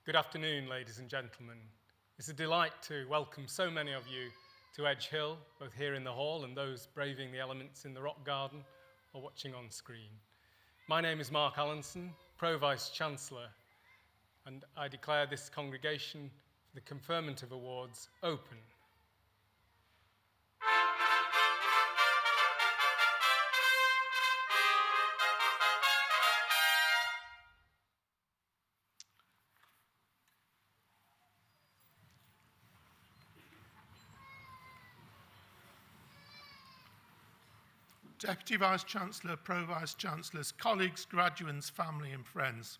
Good afternoon, ladies and gentlemen. It's a delight to welcome so many of you to Edge Hill, both here in the hall and those braving the elements in the rock garden or watching on screen. My name is Mark Allenson, Pro Vice Chancellor, and I declare this congregation for the conferment of awards open. Deputy Vice-Chancellor, Pro-Vice-Chancellors, colleagues, graduates, family and friends,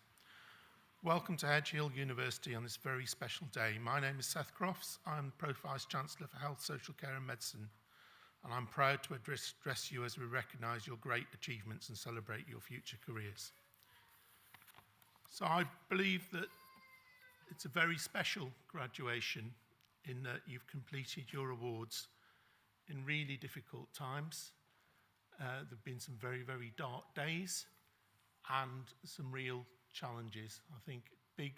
welcome to Edge Hill University on this very special day. My name is Seth Crofts. I'm Pro-Vice-Chancellor for Health, Social Care and Medicine, and I'm proud to address you as we recognise your great achievements and celebrate your future careers. So I believe that it's a very special graduation in that you've completed your awards in really difficult times. There have been some very, very dark days and some real challenges. I think big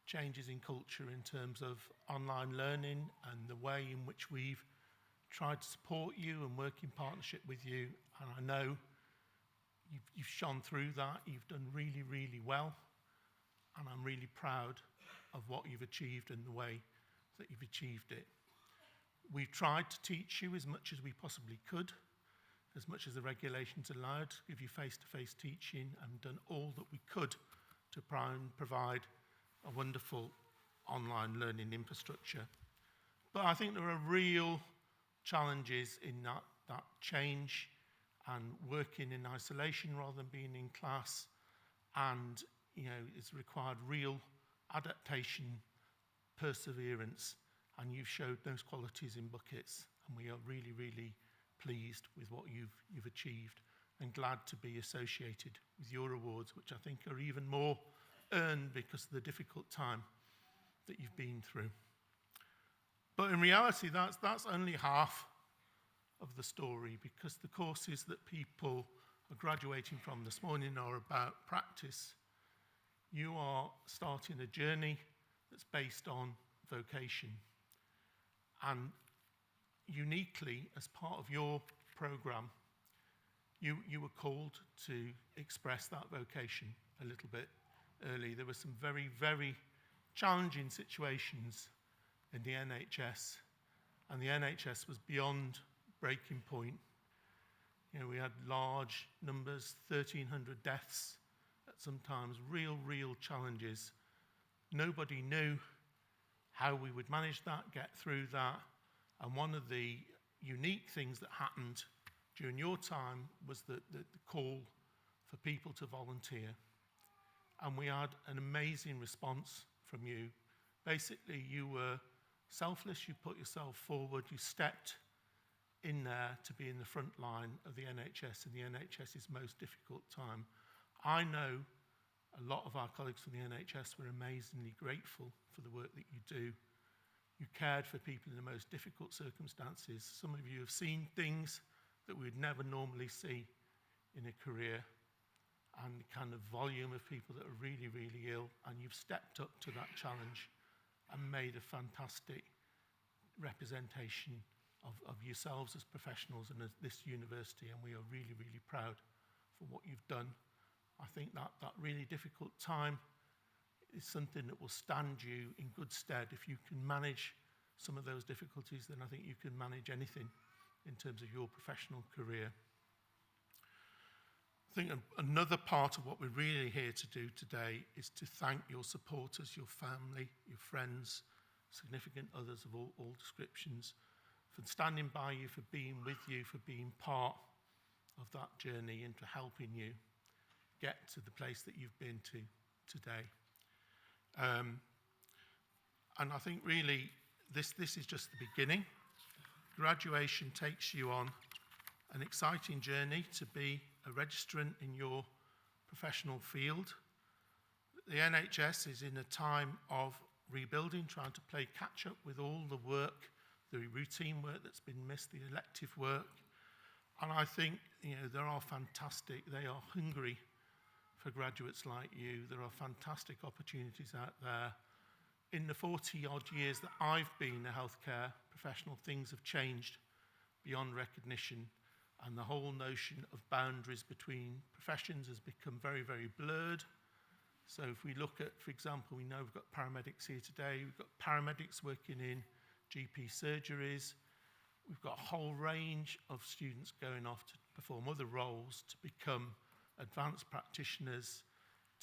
changes in culture in terms of online learning and the way in which we've tried to support you and work in partnership with you. And I know you've shone through that. You've done really, really well. And I'm really proud of what you've achieved and the way that you've achieved it. We've tried to teach you as much as we possibly could, as much as the regulations allowed, give you face-to-face teaching, and done all that we could to provide a wonderful online learning infrastructure. But I think there are real challenges in that change and working in isolation rather than being in class, and it's required real adaptation, perseverance, and you've showed those qualities in buckets, and we are really, really pleased with what you've achieved and glad to be associated with your awards, which I think are even more earned because of the difficult time that you've been through. But in reality, that's only half of the story, because the courses that people are graduating from this morning are about practice. You are starting a journey that's based on vocation. And uniquely, as part of your programme, you were called to express that vocation a little bit early. There were some very, very challenging situations in the NHS, and the NHS was beyond breaking point. We had large numbers, 1,300 deaths, at sometimes real challenges. Nobody knew how we would manage that, get through that. And one of the unique things that happened during your time was the call for people to volunteer. And we had an amazing response from you. Basically, you were selfless, you put yourself forward, you stepped in there to be in the front line of the NHS in the NHS's most difficult time. I know a lot of our colleagues from the NHS were amazingly grateful for the work that you do. You cared for people in the most difficult circumstances. Some of you have seen things that we would never normally see in a career, and the kind of volume of people that are really, really ill, and you've stepped up to that challenge and made a fantastic representation of yourselves as professionals and as this university, and we are really, really proud for what you've done. I think that really difficult time is something that will stand you in good stead. If you can manage some of those difficulties, then I think you can manage anything in terms of your professional career. I think another part of what we're really here to do today is to thank your supporters, your family, your friends, significant others of all descriptions, for standing by you, for being with you, for being part of that journey and for helping you get to the place that you've been to today. And I think really this is just the beginning. Graduation takes you on an exciting journey to be a registrant in your professional field. The NHS is in a time of rebuilding, trying to play catch up with all the work, the routine work that's been missed, the elective work. And I think they are fantastic. They are hungry for graduates like you. There are fantastic opportunities out there. In the 40-odd years that I've been a healthcare professional, things have changed beyond recognition, and the whole notion of boundaries between professions has become very, very blurred. So if we look at, for example, we know we've got paramedics here today, we've got paramedics working in GP surgeries, we've got a whole range of students going off to perform other roles, to become advanced practitioners,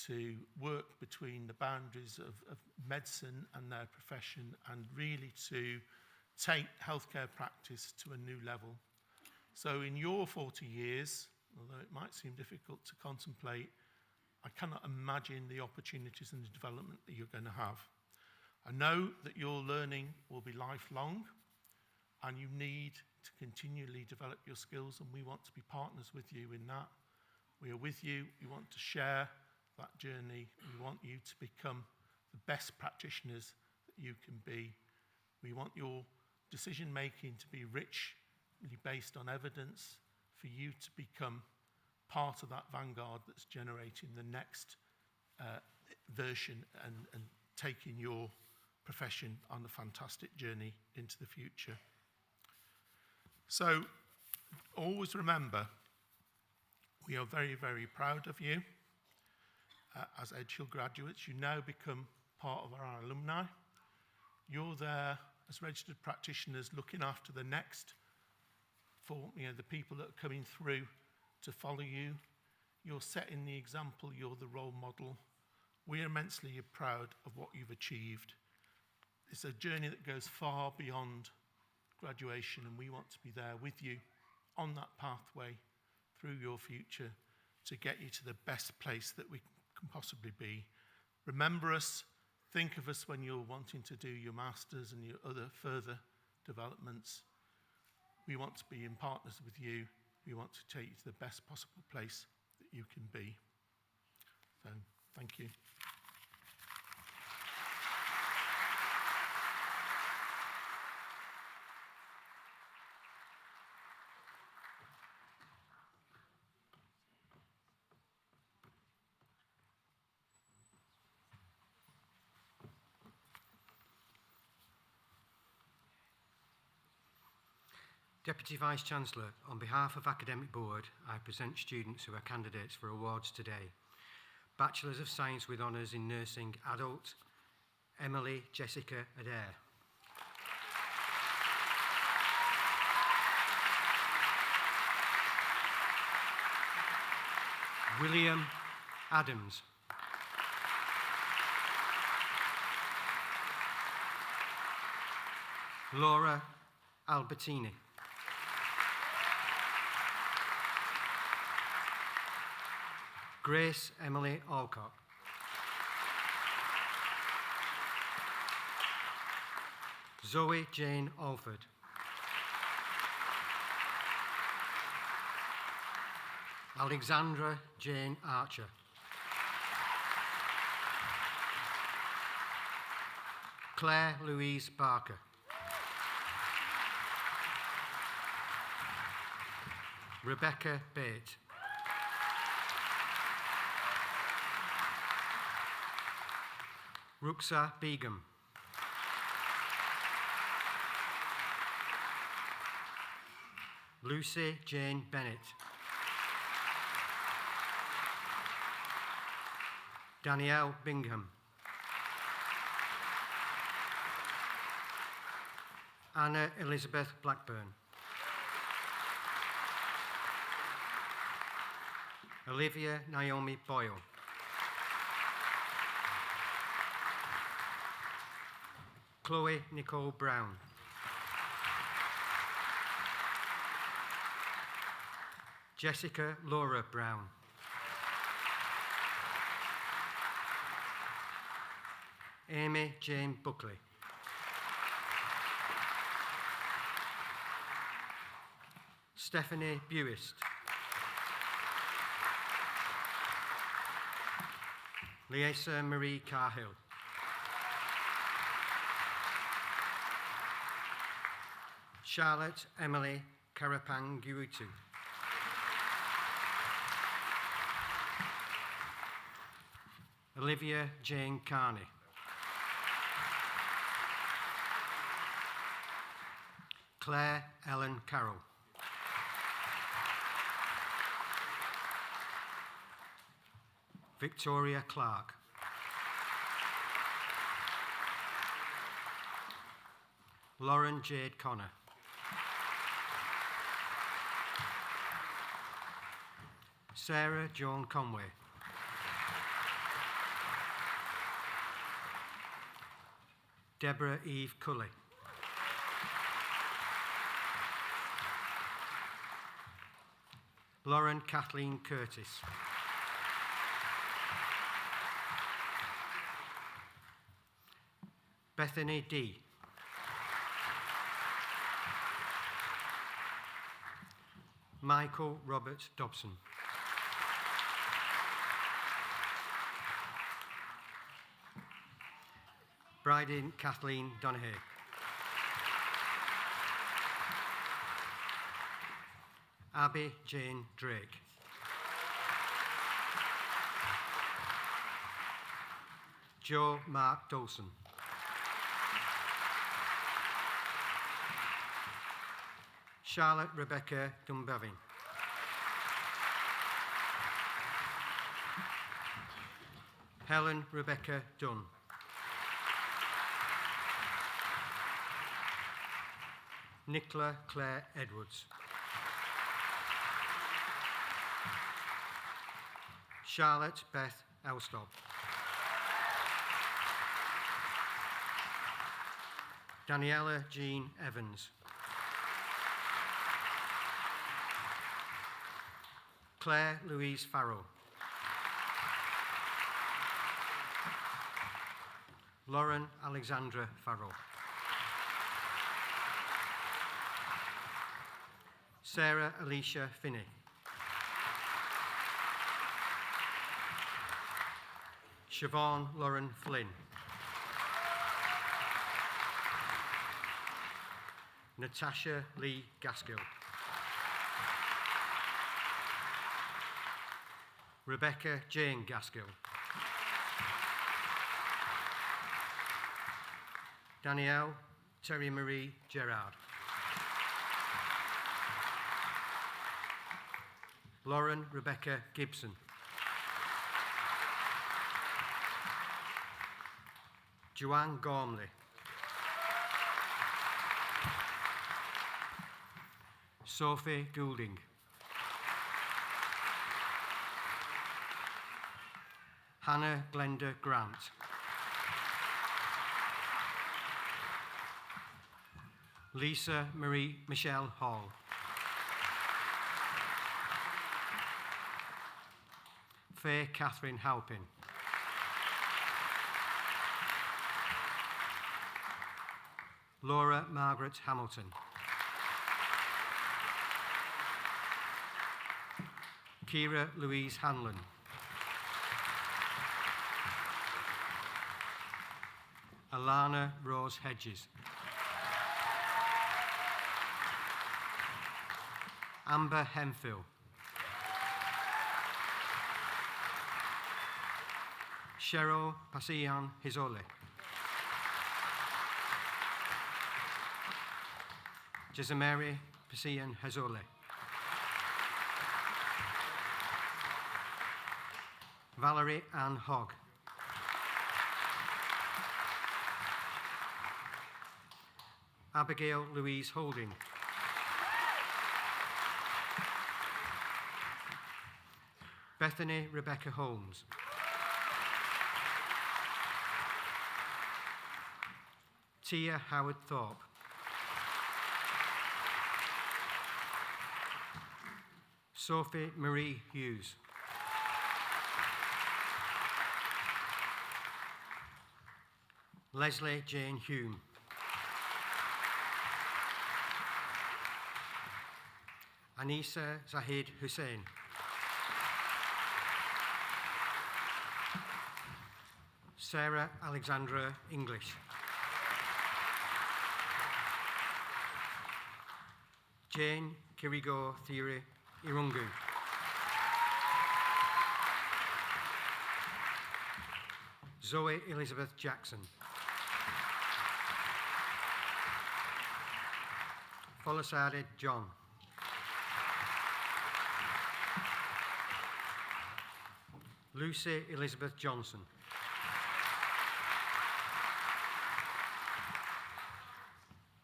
to work between the boundaries of medicine and their profession, and really to take healthcare practice to a new level. So in your 40 years, although it might seem difficult to contemplate, I cannot imagine the opportunities and the development that you're going to have. I know that your learning will be lifelong, and you need to continually develop your skills, and we want to be partners with you in that. We are with you. We want to share that journey. We want you to become the best practitioners that you can be. We want your decision-making to be rich, really based on evidence, for you to become part of that vanguard that's generating the next version and taking your profession on a fantastic journey into the future. So always remember, we are very, very proud of you. As Edge Hill graduates, you now become part of our alumni. You're there as registered practitioners looking after the next for the people that are coming through to follow you. You're setting the example, you're the role model. We are immensely proud of what you've achieved. It's a journey that goes far beyond graduation, and we want to be there with you on that pathway through your future to get you to the best place that we can possibly be. Remember us, think of us when you're wanting to do your masters and your other further developments. We want to be in partners with you. We want to take you to the best possible place that you can be. So, thank you. Deputy Vice-Chancellor, on behalf of Academic Board, I present students who are candidates for awards today. Bachelors of Science with Honours in Nursing Adult, Emily Jessica Adair. William Adams. Laura Albertini. Grace Emily Alcott. Zoe Jane Alford. Alexandra Jane Archer. Claire Louise Barker. Rebecca Bate. Ruksa Begum. Lucy Jane Bennett. Danielle Bingham. Anna Elizabeth Blackburn. Olivia Naomi Boyle. Chloe Nicole Brown. Jessica Laura Brown. Amy Jane Buckley. Stephanie Buist. Liesa Marie Carhill. Charlotte Emily Karapanguitu. Olivia Jane Carney. Claire Ellen Carroll. Victoria Clark. Lauren Jade Connor. Sarah Joan Conway. Deborah Eve Cully. Lauren Kathleen Curtis. Bethany D. Michael Robert Dobson. Bryden Kathleen Donaghy. Abby Jane Drake. Joe Mark Dawson. Charlotte Rebecca Dunbevin. Helen Rebecca Dunn. Nicola Claire Edwards. Charlotte Beth Elstob. Daniela Jean Evans. Claire Louise Farrell. Lauren Alexandra Farrell. Sarah Alicia Finney. Siobhan Lauren Flynn. Natasha Lee Gaskill. Rebecca Jane Gaskill. Danielle Terry Marie Gerard. Lauren Rebecca Gibson. Joanne Gormley. Sophie Goulding. Hannah Glenda Grant. Lisa Marie Michelle Hall. Faye Catherine Halpin. Laura Margaret Hamilton. Kira Louise Hanlon. Alana Rose Hedges. Amber Hemphill. Cheryl Pasian Hizole. Jesamary Pasian Hazole. Valerie Ann Hogg. Abigail Louise Holding. Bethany Rebecca Holmes. Tia Howard Thorpe. Sophie Marie Hughes. Leslie Jane Hume. Anisa Zahid Hussain. Sarah Alexandra English. Jane Kirigo Theory Irungu. Zoe Elizabeth Jackson. Folasade John. Lucy Elizabeth Johnson.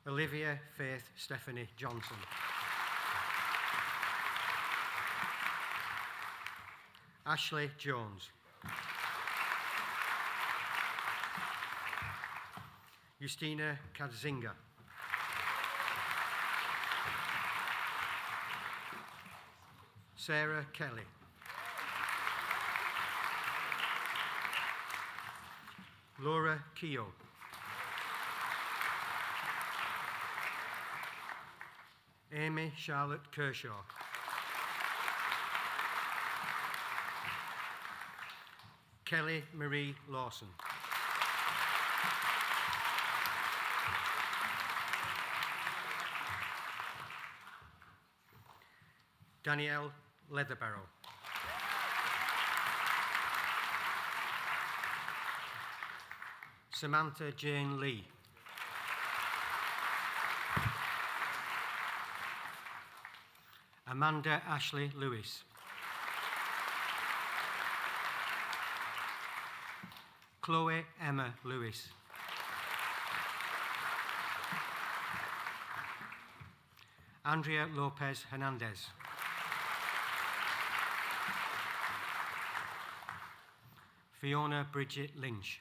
Olivia Faith Stephanie Johnson. Ashley Jones. Justina Kadzinga. Sarah Kelly. Laura Keogh. Amy Charlotte Kershaw. Kelly Marie Lawson. Danielle Leatherbarrow. Samantha Jane Lee. Amanda Ashley Lewis. Chloe Emma Lewis. Andrea Lopez Hernandez. Fiona Bridget Lynch.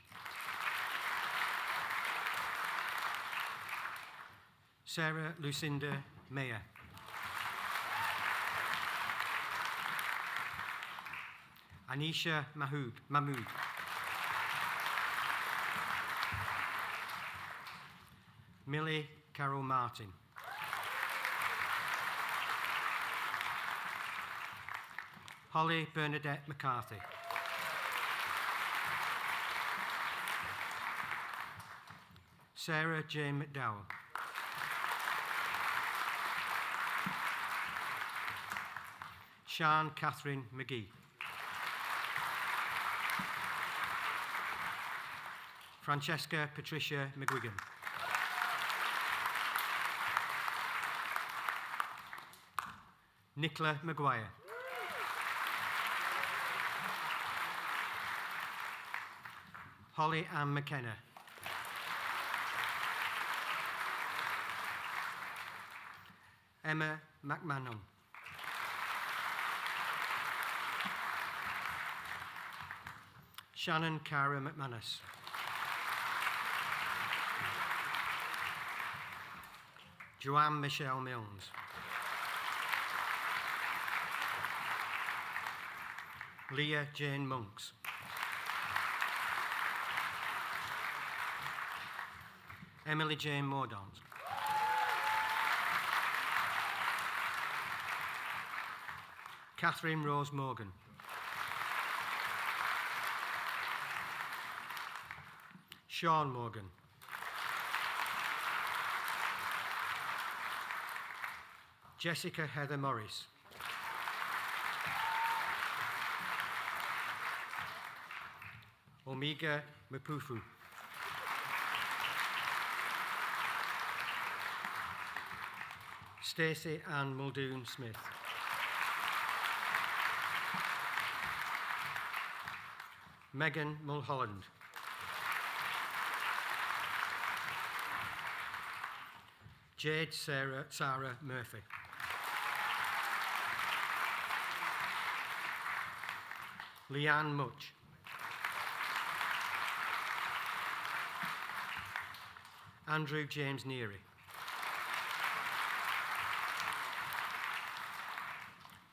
Sarah Lucinda Mayer. Anisha Mahmood. Millie Carol Martin. Holly Bernadette McCarthy. Sarah Jane McDowell. Sian Catherine McGee. Francesca Patricia McGuigan. Nicola Maguire. Holly Ann McKenna. Emma McMahon. Shannon Cara McManus. Joanne Michelle Milnes. Leah Jane Monks. Emily Jane Mordaunt. Catherine Rose Morgan. Sean Morgan. Jessica Heather Morris. Omega Mapufu. Stacey Ann Muldoon Smith. Megan Mulholland. Jade Sarah Murphy. Leanne Much. Andrew James Neary.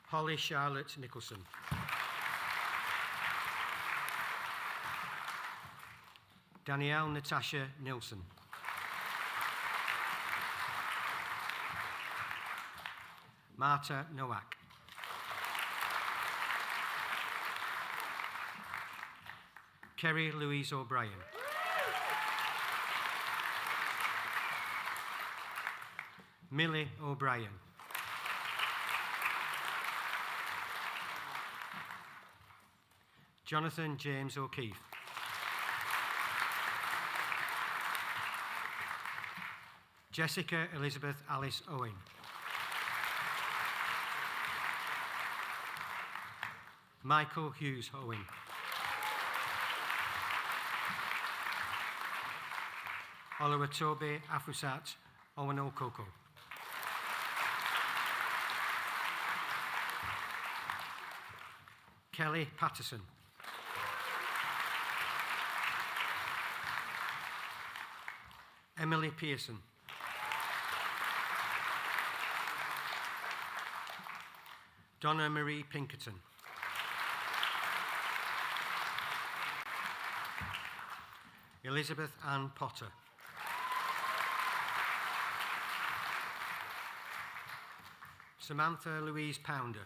Holly Charlotte Nicholson. Danielle Natasha Nilsson. Marta Nowak. Kerry Louise O'Brien. Millie O'Brien. Jonathan James O'Keefe. Jessica Elizabeth Alice Owen. Michael Hughes Owen. Oluwatobi Afusat Owen Okoko. Kelly Patterson. Emily Pearson. Donna Marie Pinkerton. Elizabeth Ann Potter. Samantha Louise Pounder.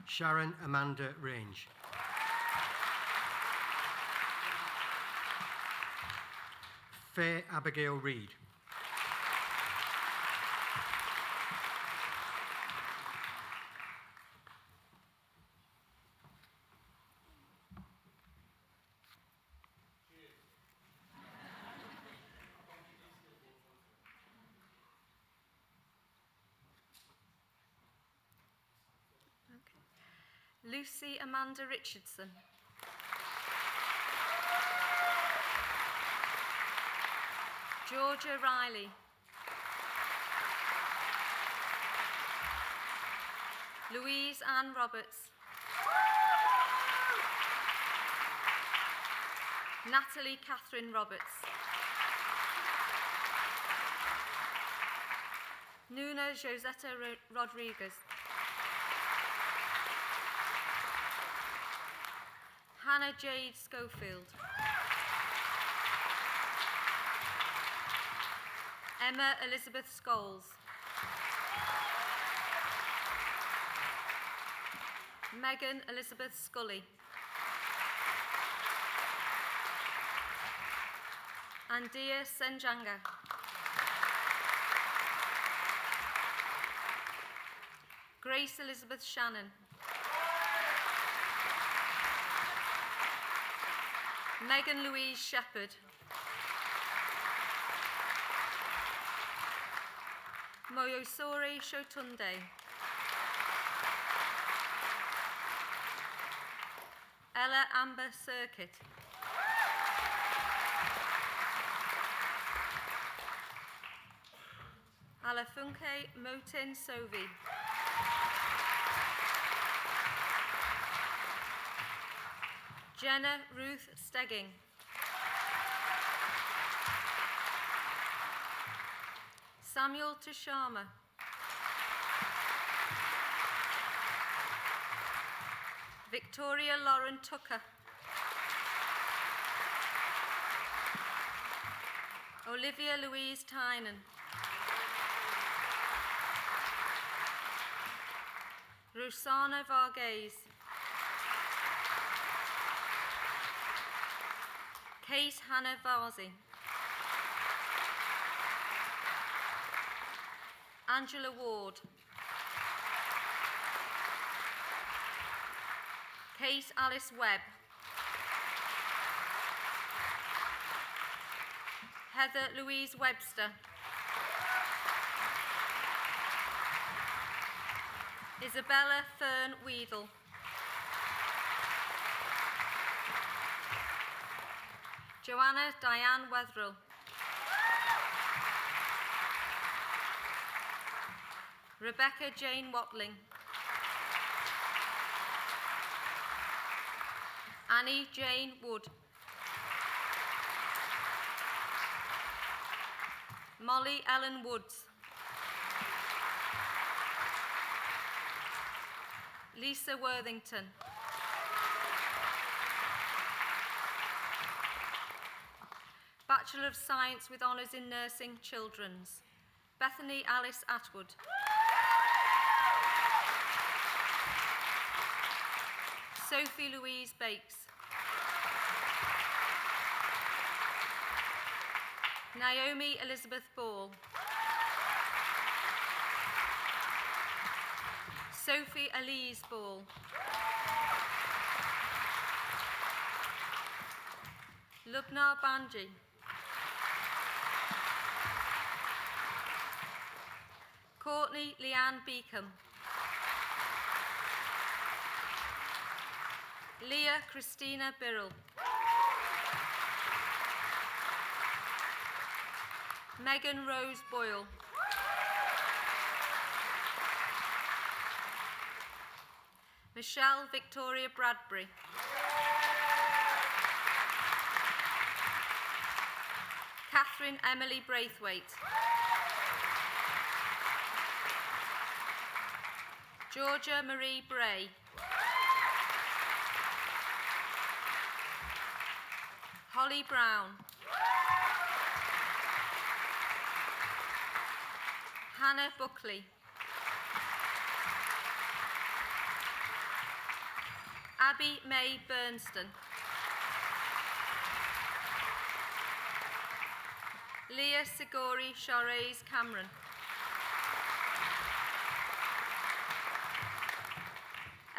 Sharon Amanda Range. Faye Abigail Reid. Lucy Amanda Richardson. Georgia Riley. Louise Ann Roberts. Natalie Catherine Roberts. Nuna Josetta Rodriguez. Hannah Jade Schofield. Emma Elizabeth Scholes. Megan Elizabeth Scully. Andia Senjanga. Grace Elizabeth Shannon. Megan Louise Shepherd. Moyosori Shotunde. Ella Amber Circuit. Alafunke Motin Sovi. Jenna Ruth Stegging. Samuel Tashama. Victoria Lauren Tucker. Olivia Louise Tynan. Rosanna Varghese. Kate Hannah Varzi. Angela Ward. Kate Alice Webb. Heather Louise Webster. Isabella Fern Weedle. Joanna Diane Wetherill. Rebecca Jane Watling. Annie Jane Wood. Molly Ellen Woods. Lisa Worthington. Bachelor of Science with Honours in Nursing, Children's. Bethany Alice Atwood. Sophie Louise Bakes. Naomi Elizabeth Ball. Sophie Elise Ball. Lubna Banji. Courtney Leanne Beacom. Leah Christina Birrell. Megan Rose Boyle. Michelle Victoria Bradbury. Catherine Emily Braithwaite. Georgia Marie Bray. Holly Brown. Hannah Buckley. Abby May Burnston. Leah Sigori Charez Cameron.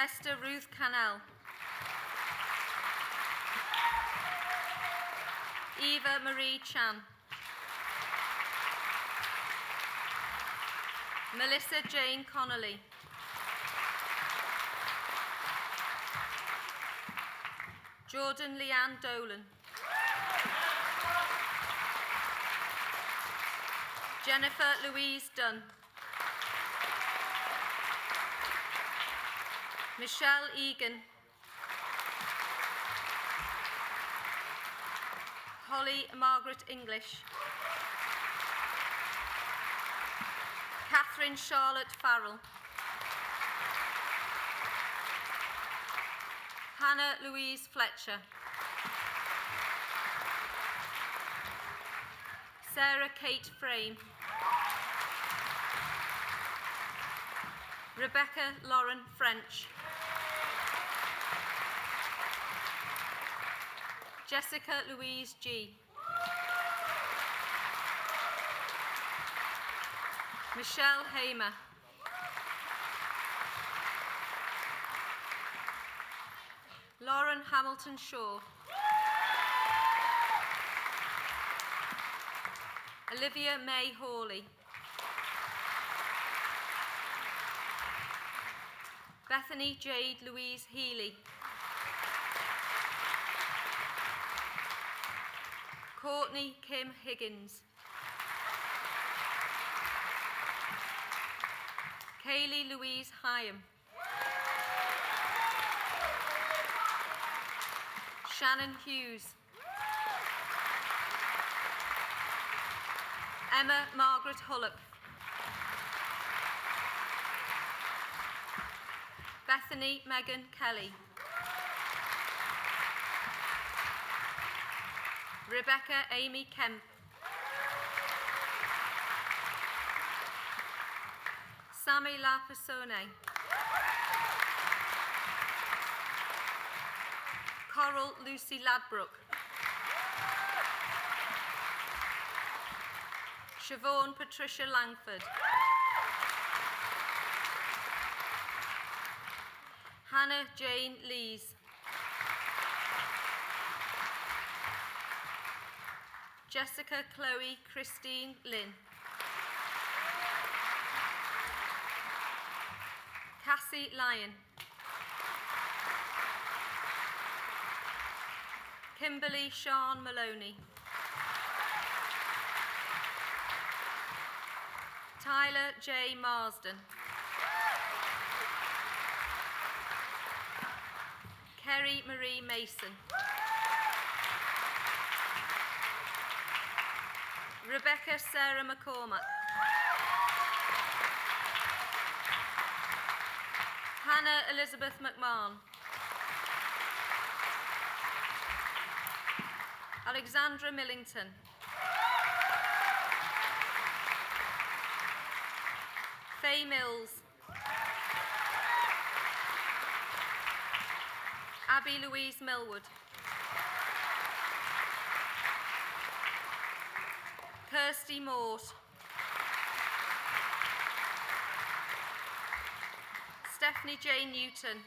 Esther Ruth Cannell. Eva Marie Chan. Melissa Jane Connolly. Jordan Leanne Dolan. Jennifer Louise Dunn. Michelle Egan. Holly Margaret English. Catherine Charlotte Farrell. Hannah Louise Fletcher. Sarah Kate Frame. Rebecca Lauren French. Jessica Louise G. Michelle Hamer. Lauren Hamilton Shaw. Olivia May Hawley. Bethany Jade Louise Healy. Courtney Kim Higgins. Kaylee Louise Hyam. Shannon Hughes. Emma Margaret Hullock. Bethany Megan Kelly. Rebecca Amy Kemp. Sammy Lapasone. Coral Lucy Ladbrook. Siobhan Patricia Langford. Hannah Jane Lees. Jessica Chloe Christine Lynn. Cassie Lyon. Kimberly Sean Maloney. Tyler J. Marsden. Kerry Marie Mason. Rebecca Sarah McCormack. Hannah Elizabeth McMahon. Alexandra Millington. Faye Mills. Abby Louise Millwood. Kirsty Morse. Stephanie Jane Newton.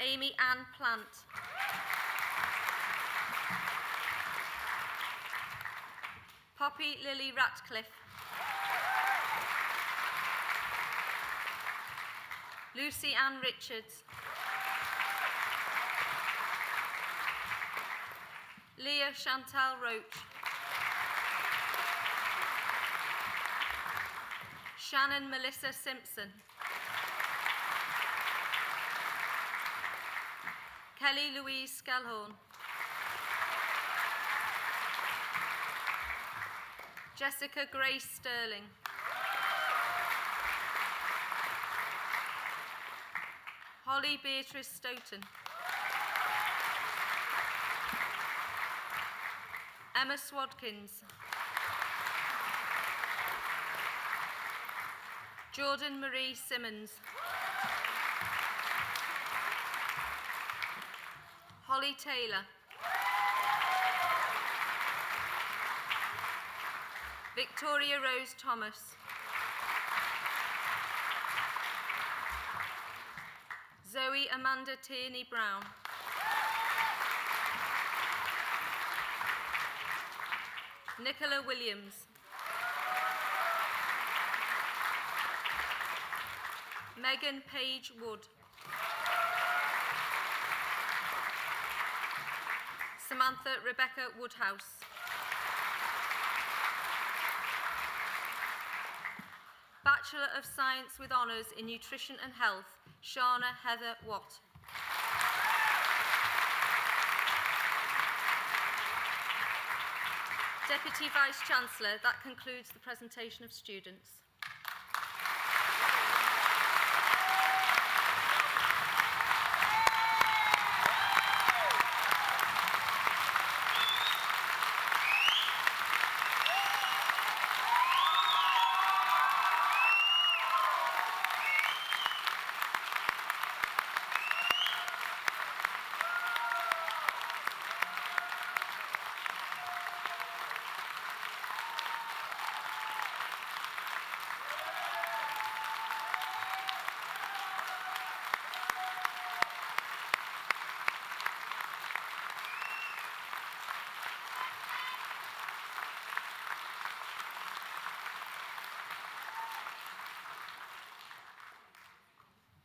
Amy Ann Plant. Poppy Lily Ratcliffe. Lucy Ann Richards. Leah Chantal Roach. Shannon Melissa Simpson. Kelly Louise Scalhorn. Jessica Grace Sterling. Holly Beatrice Stoughton. Emma Swadkins. Jordan Marie Simmons. Holly Taylor. Victoria Rose Thomas. Zoe Amanda Tierney Brown. Nicola Williams. Megan Page Wood. Samantha Rebecca Woodhouse. Bachelor of Science with Honours in Nutrition and Health, Shana Heather Watt. Deputy Vice-Chancellor, that concludes the presentation of students.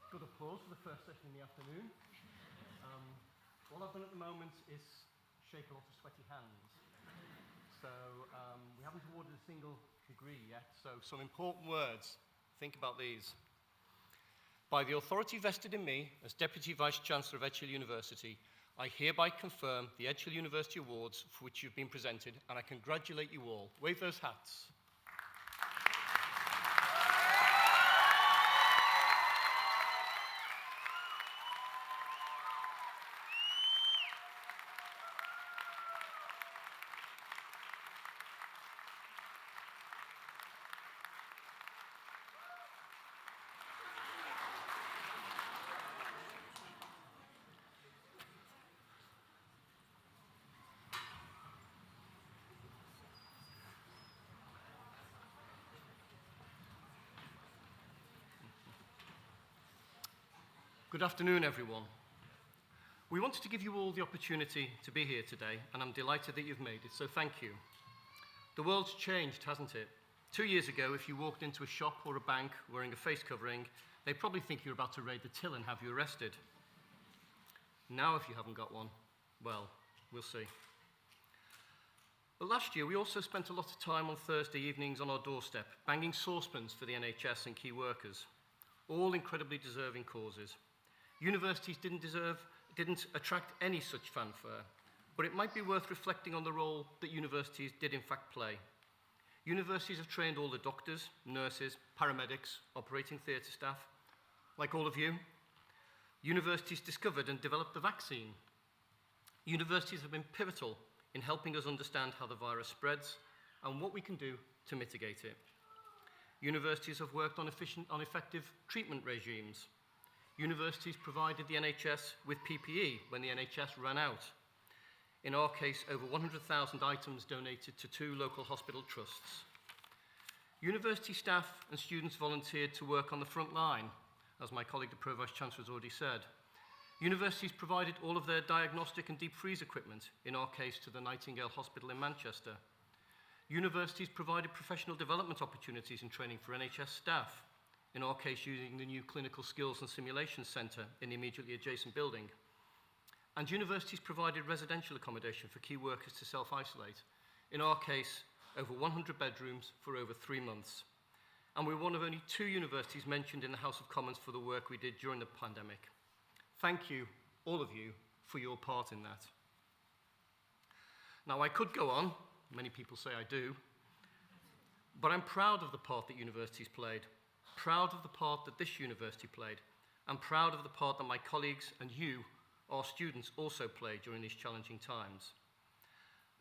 Good applause for the first session in the afternoon. All I've done at the moment is shake a lot of sweaty hands. So we haven't awarded a single degree yet, so some important words. Think about these. By the authority vested in me as Deputy Vice-Chancellor of Edgehill University, I hereby confirm the Edgehill University Awards for which you've been presented, and I congratulate you all. Wave those hats. Good afternoon, everyone. We wanted to give you all the opportunity to be here today, and I'm delighted that you've made it, so thank you. The world's changed, hasn't it? 2 years ago, if you walked into a shop or a bank wearing a face covering, they'd probably think you're about to raid the till and have you arrested. Now, if you haven't got one, well, we'll see. But last year, we also spent a lot of time on Thursday evenings on our doorstep, banging saucepans for the NHS and key workers, all incredibly deserving causes. Universities didn't attract any such fanfare, but it might be worth reflecting on the role that universities did in fact play. Universities have trained all the doctors, nurses, paramedics, operating theatre staff, like all of you. Universities discovered and developed the vaccine. Universities have been pivotal in helping us understand how the virus spreads and what we can do to mitigate it. Universities have worked on effective treatment regimes. Universities provided the NHS with PPE when the NHS ran out. In our case, over 100,000 items donated to 2 local hospital trusts. University staff and students volunteered to work on the front line, as my colleague, the Pro-Vice-Chancellor, has already said. Universities provided all of their diagnostic and deep freeze equipment, in our case to the Nightingale Hospital in Manchester. Universities provided professional development opportunities and training for NHS staff, in our case using the new Clinical Skills and Simulation Centre in the immediately adjacent building. And universities provided residential accommodation for key workers to self-isolate, in our case over 100 bedrooms for over 3 months. And we're one of only 2 universities mentioned in the House of Commons for the work we did during the pandemic. Thank you, all of you, for your part in that. Now, I could go on, many people say I do, but I'm proud of the part that universities played, proud of the part that this university played, and proud of the part that my colleagues and you, our students, also played during these challenging times.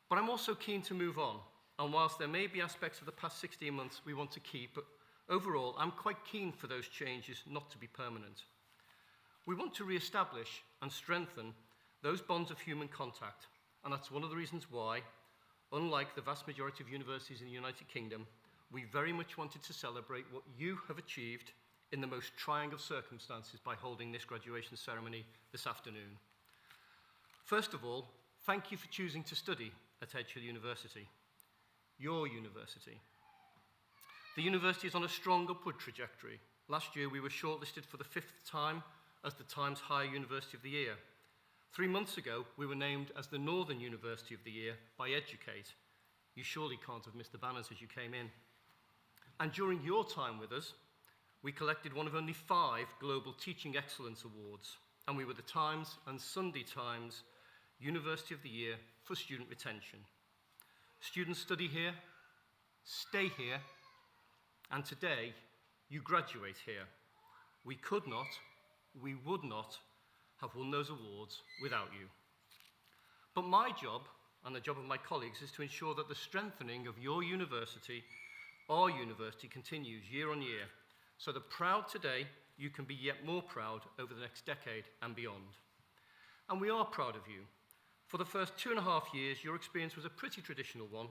But I'm also keen to move on, and whilst there may be aspects of the past 16 months we want to keep, overall, I'm quite keen for those changes not to be permanent. We want to re-establish and strengthen those bonds of human contact, and that's one of the reasons why, unlike the vast majority of universities in the United Kingdom, we very much wanted to celebrate what you have achieved in the most trying of circumstances by holding this graduation ceremony this afternoon. First of all, thank you for choosing to study at Edge Hill University, your university. The university is on a strong upward trajectory. Last year, we were shortlisted for the 5th time as the Times Higher University of the Year. 3 months ago, we were named as the Northern University of the Year by Educate. You surely can't have missed the banners as you came in. And during your time with us, we collected one of only 5 Global Teaching Excellence Awards, and we were the Times and Sunday Times University of the Year for student retention. Students study here, stay here, and today you graduate here. We could not, we would not have won those awards without you. But my job, and the job of my colleagues, is to ensure that the strengthening of your university, our university, continues year on year, so that proud today, you can be yet more proud over the next decade and beyond. And we are proud of you. For the first 2.5 years, your experience was a pretty traditional one,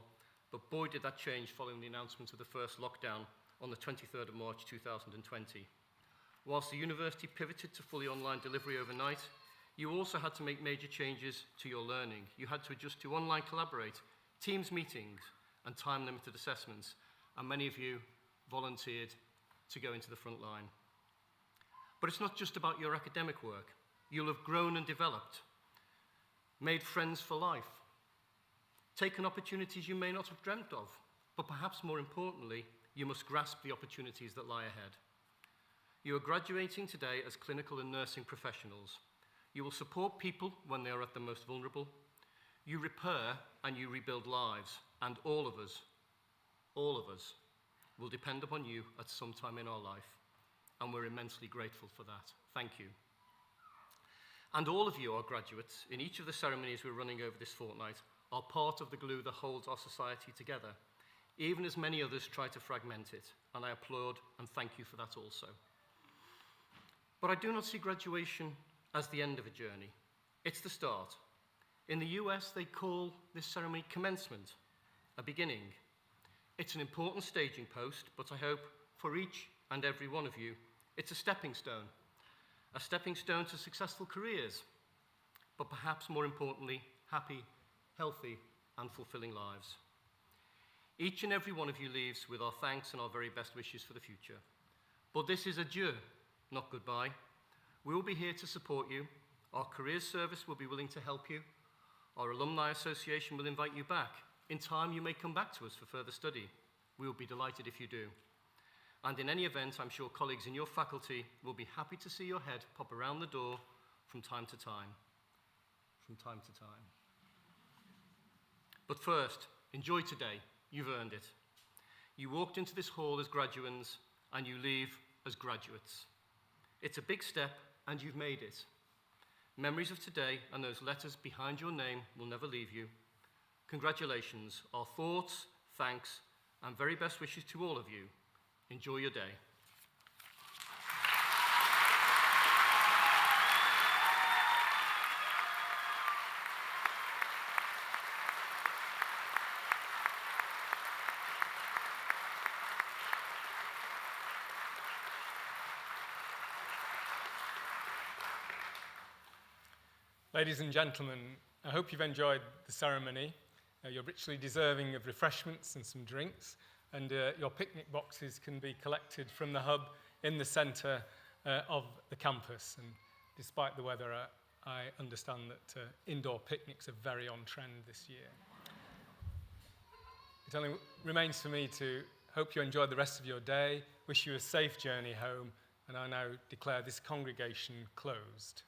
but boy did that change following the announcement of the first lockdown on the 23rd of March 2020. Whilst the university pivoted to fully online delivery overnight, you also had to make major changes to your learning. You had to adjust to online collaborate, Teams meetings, and time-limited assessments, and many of you volunteered to go into the front line. But it's not just about your academic work. You'll have grown and developed, made friends for life, taken opportunities you may not have dreamt of, but perhaps more importantly, you must grasp the opportunities that lie ahead. You are graduating today as clinical and nursing professionals. You will support people when they are at their most vulnerable. You repair and you rebuild lives, and all of us will depend upon you at some time in our life, and we're immensely grateful for that. Thank you. And all of you, our graduates, in each of the ceremonies we're running over this fortnight, are part of the glue that holds our society together, even as many others try to fragment it, and I applaud and thank you for that also. But I do not see graduation as the end of a journey. It's the start. In the US, they call this ceremony commencement, a beginning. It's an important staging post, but I hope for each and every one of you, it's a stepping stone to successful careers, but perhaps more importantly, happy, healthy, and fulfilling lives. Each and every one of you leaves with our thanks and our very best wishes for the future. But this is adieu, not goodbye. We will be here to support you. Our careers service will be willing to help you. Our alumni association will invite you back. In time, you may come back to us for further study. We will be delighted if you do. And in any event, I'm sure colleagues in your faculty will be happy to see your head pop around the door from time to time. But first, enjoy today. You've earned it. You walked into this hall as graduands, and you leave as graduates. It's a big step, and you've made it. Memories of today and those letters behind your name will never leave you. Congratulations, our thoughts, thanks, and very best wishes to all of you. Enjoy your day. Ladies and gentlemen, I hope you've enjoyed the ceremony. You're richly deserving of refreshments and some drinks, and your picnic boxes can be collected from the hub in the centre of the campus. And despite the weather, I understand that indoor picnics are very on trend this year. It only remains for me to hope you enjoy the rest of your day, wish you a safe journey home, and I now declare this congregation closed.